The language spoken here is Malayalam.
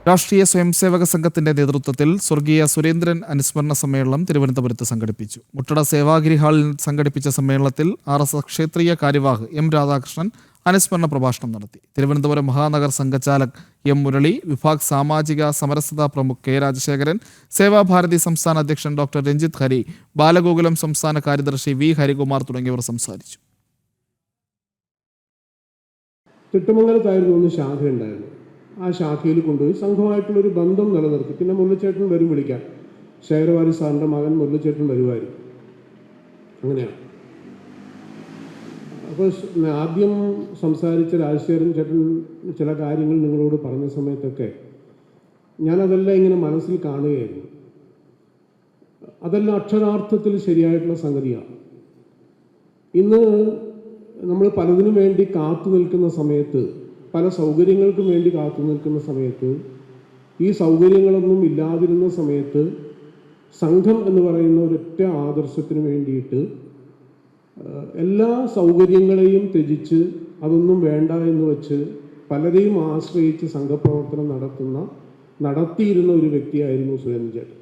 രാഷ്ട്രീയ സ്വയംസേവക സംഘത്തിന്റെ നേതൃത്വത്തിൽ സ്വർഗീയ സുരേന്ദ്രൻ അനുസ്മരണ സമ്മേളനം തിരുവനന്തപുരത്ത് സംഘടിപ്പിച്ചു. മുട്ടട സേവാഗിരി ഹാളിൽ സംഘടിപ്പിച്ച സമ്മേളനത്തിൽ RSS ക്ഷേത്രീയ കാര്യവാഹ് M. രാധാകൃഷ്ണൻ അനുസ്മരണ പ്രഭാഷണം നടത്തി. തിരുവനന്തപുരം മഹാനഗർ സംഘചാലക് M. മുരളി, വിഭാഗ് സാമാജിക സമരസതാ പ്രമുഖ് K. രാജശേഖരൻ, സേവാഭാരതി സംസ്ഥാന അധ്യക്ഷൻ ഡോക്ടർ രഞ്ജിത്ത് ഹരി, ബാലഗോകുലം സംസ്ഥാന കാര്യദർശി V. ഹരികുമാർ തുടങ്ങിയവർ സംസാരിച്ചു. തിട്ടുമംഗലത്തായിരുന്നു ശാഖ ഉണ്ടായിരുന്നു. ആ ശാഖയിൽ കൊണ്ടുപോയി സംഘമായിട്ടുള്ളൊരു ബന്ധം നിലനിർത്തി. പിന്നെ മുരളിച്ചേട്ടൻ വരും വിളിക്കാം. ശേഖരവാരി സാറിൻ്റെ മകൻ മുരളിച്ചേട്ടൻ വരുമായിരുന്നു. അങ്ങനെയാണ്. അപ്പോൾ ആദ്യം സംസാരിച്ച രാജശേഖരൻ ചേട്ടൻ ചില കാര്യങ്ങൾ നിങ്ങളോട് പറഞ്ഞ സമയത്തൊക്കെ ഞാനതെല്ലാം ഇങ്ങനെ മനസ്സിൽ കാണുകയായിരുന്നു. അതെല്ലാം അക്ഷരാർത്ഥത്തിൽ ശരിയായിട്ടുള്ള സംഗതിയാണ്. ഇന്ന് നമ്മൾ പലതിനും വേണ്ടി കാത്തു നിൽക്കുന്ന സമയത്ത്, പല സൗകര്യങ്ങൾക്കും വേണ്ടി കാത്തു നിൽക്കുന്ന സമയത്ത്, ഈ സൗകര്യങ്ങളൊന്നും ഇല്ലാതിരുന്ന സമയത്ത് സംഘം എന്ന് പറയുന്ന ഒരൊറ്റ ആദർശത്തിന് വേണ്ടിയിട്ട് എല്ലാ സൗകര്യങ്ങളെയും ത്യജിച്ച് അതൊന്നും വേണ്ട എന്ന് വെച്ച് പലരെയും ആശ്രയിച്ച് സംഘപ്രവർത്തനം നടത്തിയിരുന്ന ഒരു വ്യക്തിയായിരുന്നു സുരേന്ദ്രൻ ചേട്ടൻ.